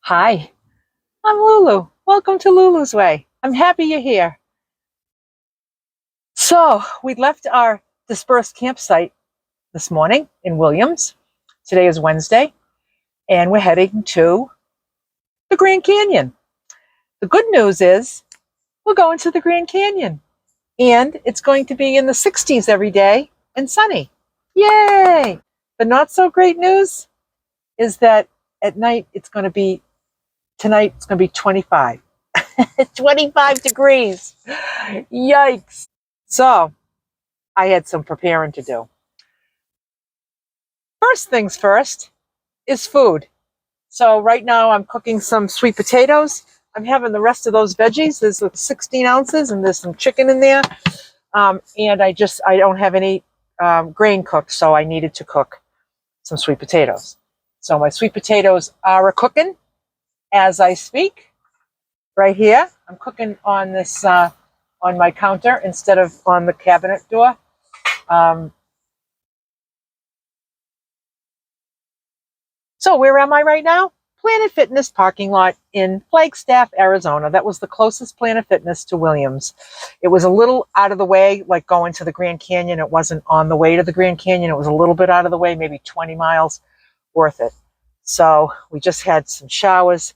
Hi, I'm Lulu. Welcome to Lulu's Way. I'm happy you're here. So, we left our dispersed campsite this morning in Williams. Today is Wednesday, and we're heading to the Grand Canyon. The good news is we're going to the Grand Canyon, and it's going to be in the 60s every day and sunny. Yay! The not so great news is that at night tonight it's going to be 25. 25 degrees. Yikes. So I had some preparing to do. First things first is food. So right now I'm cooking some sweet potatoes. I'm having the rest of those veggies. There's like 16 ounces and there's some chicken in there. And I don't have any grain cooked, so I needed to cook some sweet potatoes. So my sweet potatoes are cooking as I speak. Right here, I'm cooking on this on my counter instead of on the cabinet door. So where am I right now? Planet Fitness parking lot in Flagstaff, Arizona. That was the closest Planet Fitness to Williams. It was a little out of the way, like going to the Grand Canyon. It wasn't on the way to the Grand Canyon. It was a little bit out of the way, maybe 20 miles, worth it. So we just had some showers.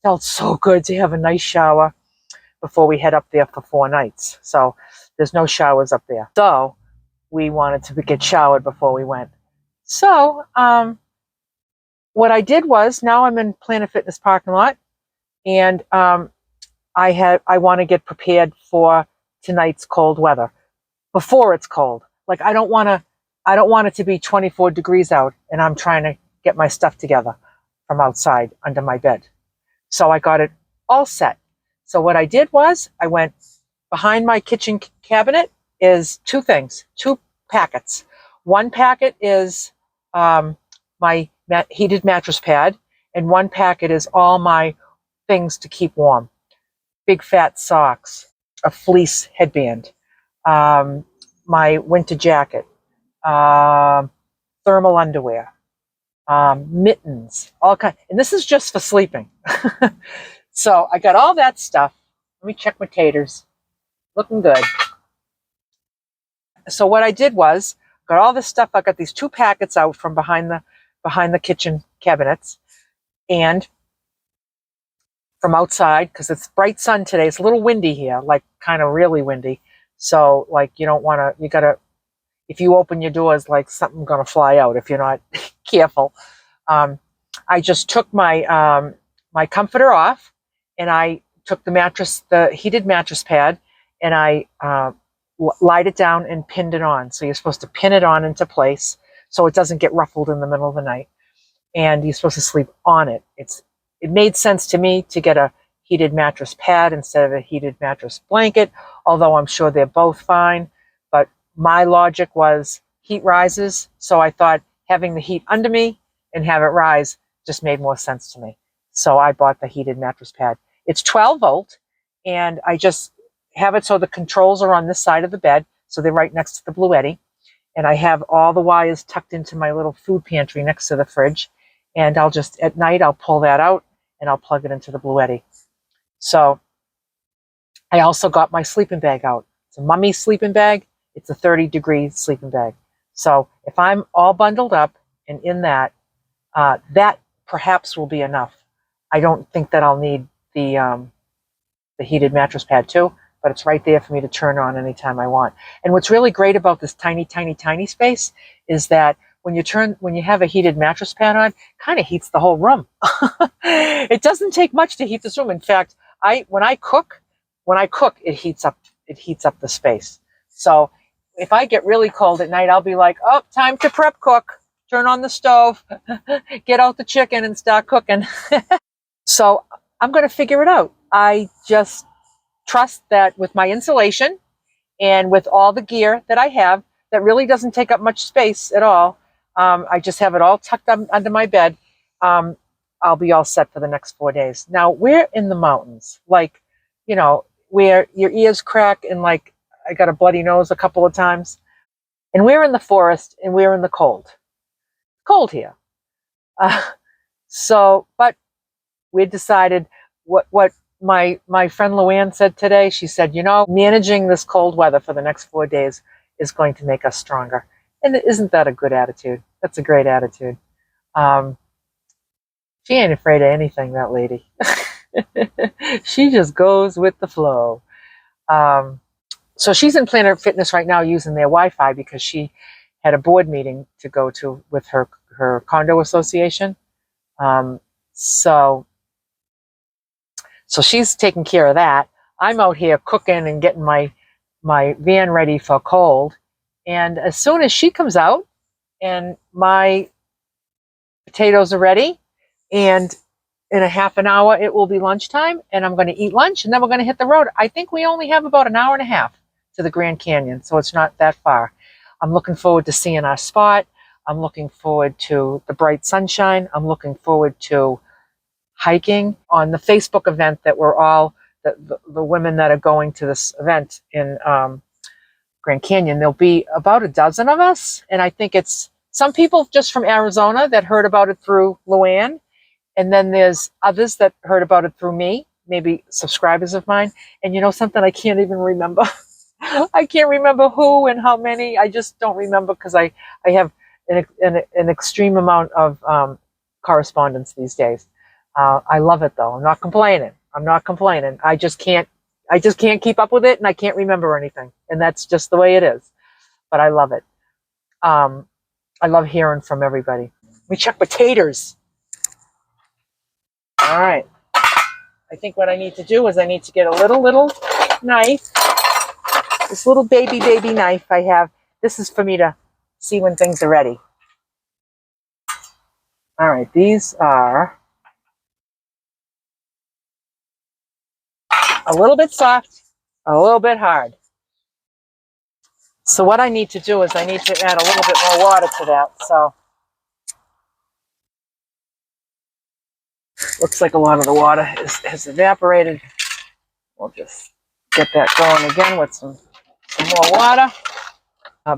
Felt so good to have a nice shower before we head up there for 4 nights. So there's no showers up there. So we wanted to get showered before we went. So what I did was, now I'm in Planet Fitness parking lot, and I want to get prepared for tonight's cold weather before it's cold. Like I don't want it to be 24 degrees out and I'm trying to get my stuff together from outside under my bed. So I got it all set. So what I did was I went behind my kitchen cabinet is 2 things, 2 packets. One packet is my heated mattress pad, and one packet is all my things to keep warm. Big fat socks, a fleece headband, my winter jacket, thermal underwear, mittens, all kind. And this is just for sleeping. So I got all that stuff. Let me check my taters. Looking good. So what I did was got all this stuff. I got these 2 packets out from behind the kitchen cabinets, and from outside, because it's bright sun today. It's a little windy here, like kind of really windy. So like you don't want to. You gotta, if you open your doors, like something's gonna fly out if you're not careful. I just took my my comforter off, and I took the heated mattress pad, and I lied it down and pinned it on. So you're supposed to pin it on into place so it doesn't get ruffled in the middle of the night. And you're supposed to sleep on it. It made sense to me to get a heated mattress pad instead of a heated mattress blanket, although I'm sure they're both fine. But my logic was heat rises, so I thought having the heat under me and have it rise just made more sense to me. So I bought the heated mattress pad. It's 12 volt, and I just have it so the controls are on this side of the bed, so they're right next to the Bluetti. And I have all the wires tucked into my little food pantry next to the fridge. And I'll just, at night, I'll pull that out and I'll plug it into the Bluetti. So I also got my sleeping bag out. It's a mummy sleeping bag. It's a 30-degree sleeping bag. So if I'm all bundled up and in that, that perhaps will be enough. I don't think that I'll need the heated mattress pad too, but it's right there for me to turn on anytime I want. And what's really great about this tiny, tiny, tiny space is that when you have a heated mattress pad on, kind of heats the whole room. It doesn't take much to heat this room. In fact, when I cook, it heats up the space. So if I get really cold at night, I'll be like, oh, time to prep cook. Turn on the stove, get out the chicken and start cooking. So I'm going to figure it out. I just trust that with my insulation and with all the gear that I have, that really doesn't take up much space at all. I just have it all tucked under my bed. I'll be all set for the next 4 days. Now, we're in the mountains, like, where your ears crack and like I got a bloody nose a couple of times. And we're in the forest and we're in the cold. Cold here. But we decided what my friend Luann said today. She said, managing this cold weather for the next 4 days is going to make us stronger. And isn't that a good attitude? That's a great attitude. She ain't afraid of anything, that lady. She just goes with the flow. So she's in Planet Fitness right now using their Wi-Fi because she had a board meeting to go to with her condo association. So she's taking care of that. I'm out here cooking and getting my van ready for cold. And as soon as she comes out and my potatoes are ready, and in a half an hour it will be lunchtime, and I'm going to eat lunch, and then we're going to hit the road. I think we only have about an hour and a half to the Grand Canyon, so it's not that far. I'm looking forward to seeing our spot. I'm looking forward to the bright sunshine. I'm looking forward to hiking. On the Facebook event that we're all, the women that are going to this event in Grand Canyon, there'll be about a dozen of us. And I think it's some people just from Arizona that heard about it through Luann. And then there's others that heard about it through me, maybe subscribers of mine. And you know something, I can't even remember. I can't remember who and how many. I just don't remember because I have an extreme amount of correspondence these days. I love it though. I'm not complaining. I just can't keep up with it, and I can't remember anything. And that's just the way it is. But I love it. I love hearing from everybody. Let me check potatoes. All right. I think what I need to do is I need to get a little knife. This little baby knife I have. This is for me to see when things are ready. All right. These are a little bit soft, a little bit hard. So what I need to do is I need to add a little bit more water to that. So looks like a lot of the water has evaporated. We'll just get that going again with some more water.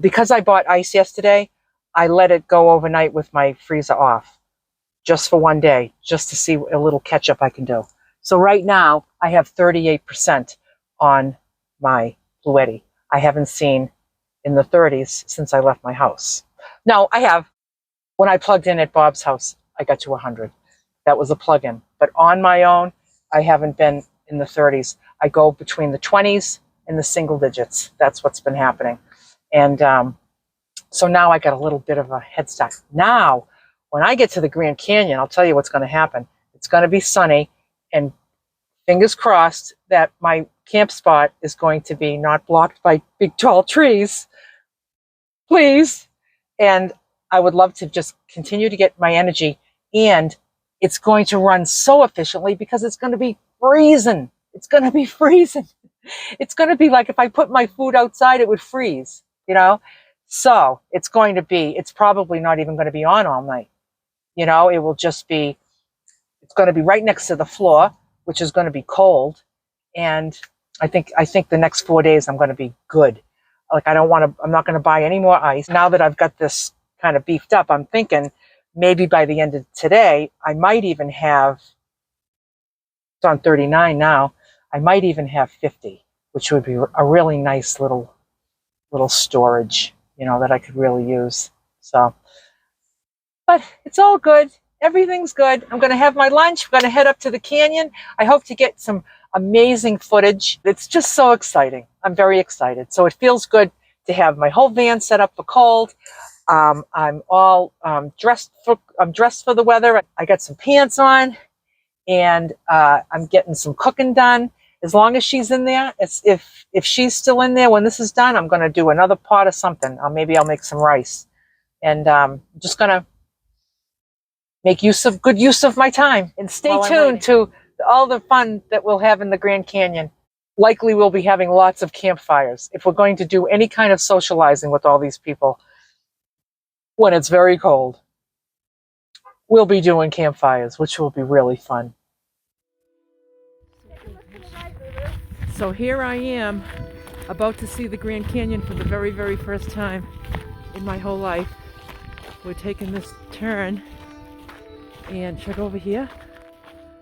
Because I bought ice yesterday, I let it go overnight with my freezer off just for 1 day, just to see a little catch up I can do. So right now I have 38% on my Fluidity. I haven't seen in the 30s since I left my house. No, I have. When I plugged in at Bob's house, I got to 100. That was a plug-in. But on my own, I haven't been in the 30s. I go between the 20s and the single digits. That's what's been happening. And so now I got a little bit of a head start. Now, when I get to the Grand Canyon, I'll tell you what's going to happen. It's going to be sunny, and fingers crossed that my camp spot is going to be not blocked by big, tall trees. Please. And I would love to just continue to get my energy, and it's going to run so efficiently because it's going to be freezing. It's going to be freezing. It's going to be like if I put my food outside, it would freeze, So it's probably not even going to be on all night. It will just be, it's going to be right next to the floor, which is going to be cold. And I think the next 4 days I'm going to be good. Like I'm not going to buy any more ice. Now that I've got this kind of beefed up, I'm thinking maybe by the end of today, I might even have, it's on 39 now, I might even have 50, which would be a really nice little storage, that I could really use. So, but it's all good. Everything's good. I'm going to have my lunch. I'm going to head up to the canyon. I hope to get some amazing footage. It's just so exciting. I'm very excited. So it feels good to have my whole van set up for cold. I'm all dressed for the weather. I got some pants on, and I'm getting some cooking done. As long as she's in there, if she's still in there when this is done, I'm going to do another pot of something. Maybe I'll make some rice, and I'm just going to make good use of my time. And stay tuned to all the fun that we'll have in the Grand Canyon. Likely we'll be having lots of campfires if we're going to do any kind of socializing with all these people. When it's very cold, we'll be doing campfires, which will be really fun. So here I am, about to see the Grand Canyon for the very, very first time in my whole life. We're taking this turn, and check over here.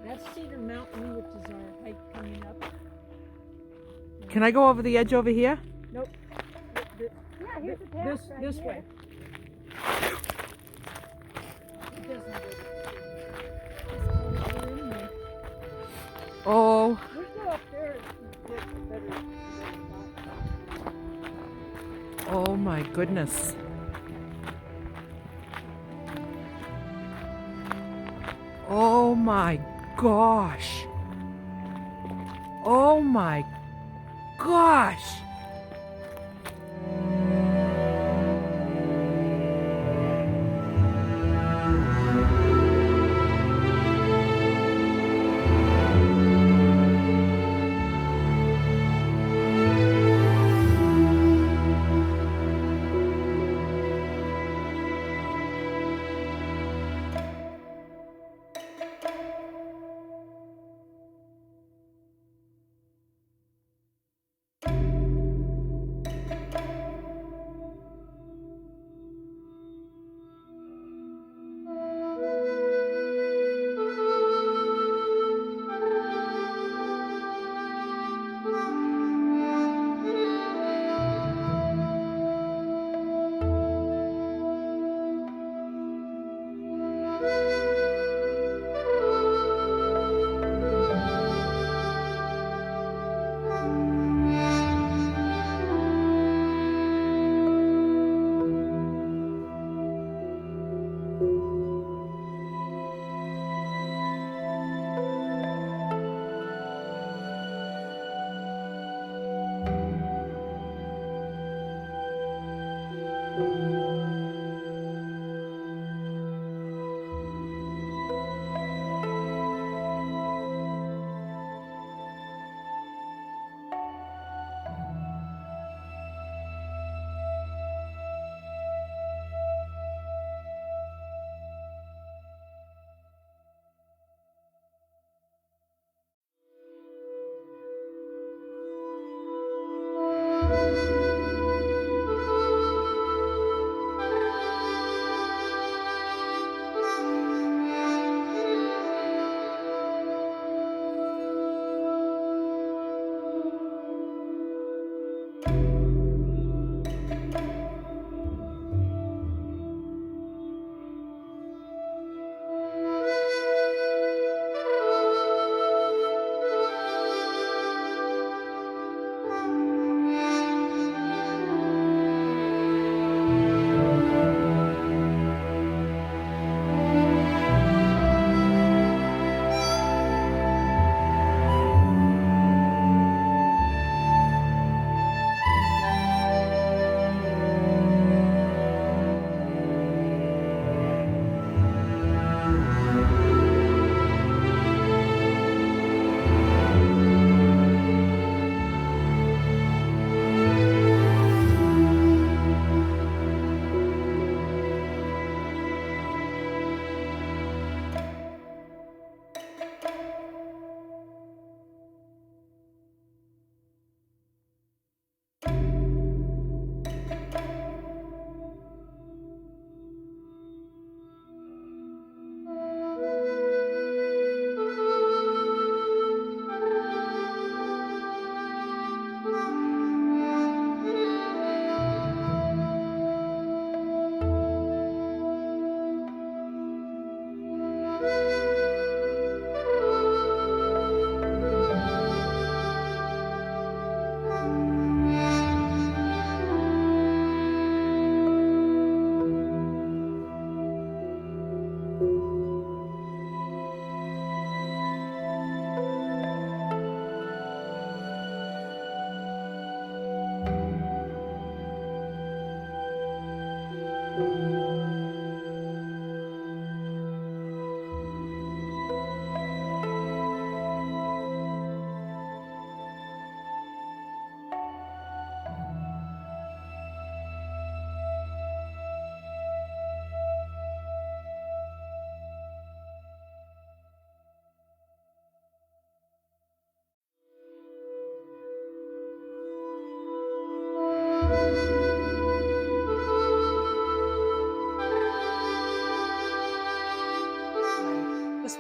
That's Cedar Mountain, which is our hike coming up. Can I go over the edge over here? Nope. Yeah, here's the path right this here. way. It doesn't go this way. Oh, We go up there and get better spot. oh my goodness. Oh my gosh. Oh my gosh.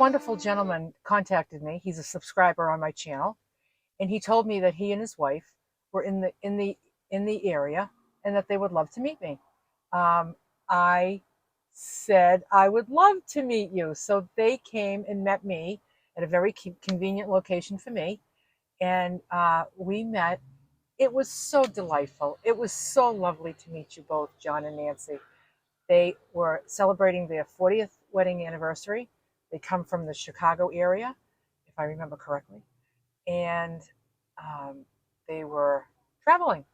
wonderful gentleman contacted me. He's a subscriber on my channel, and he told me that he and his wife were in the area and that they would love to meet me. I said I would love to meet you, so they came and met me at a very convenient location for me, and we met. It was so delightful. It was so lovely to meet you both, John and Nancy. They were celebrating their 40th wedding anniversary. They come from the Chicago area, if I remember correctly, and they were traveling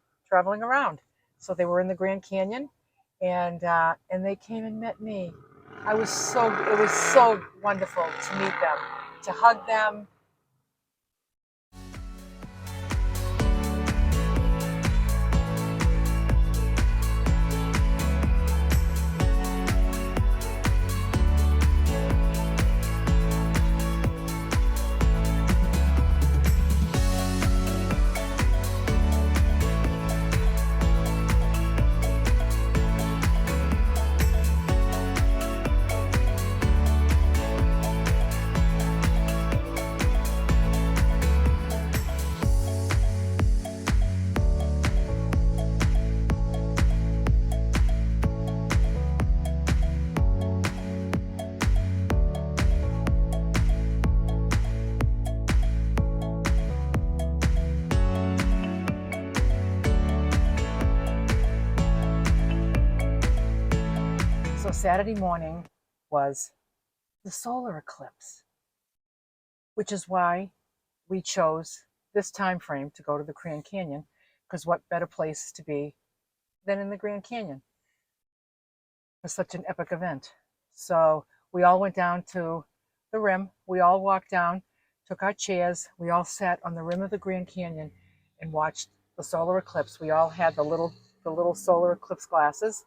around. So they were in the Grand Canyon, and they came and met me. It was so wonderful to meet them, to hug them. So Saturday morning was the solar eclipse, which is why we chose this time frame to go to the Grand Canyon, because what better place to be than in the Grand Canyon for such an epic event. So we all went down to the rim. We all walked down, took our chairs. We all sat on the rim of the Grand Canyon and watched the solar eclipse. We all had the little solar eclipse glasses.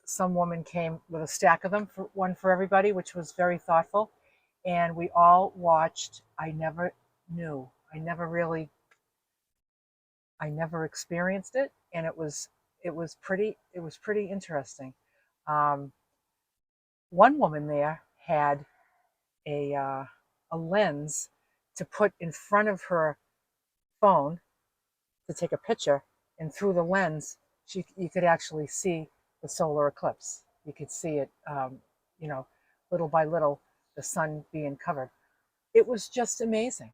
Some woman came with a stack of them, one for everybody, which was very thoughtful. And we all watched. I never experienced it, and it was pretty interesting. One woman there had a lens to put in front of her phone to take a picture, and through the lens, you could actually see the solar eclipse. You could see it, little by little, the sun being covered. It was just amazing.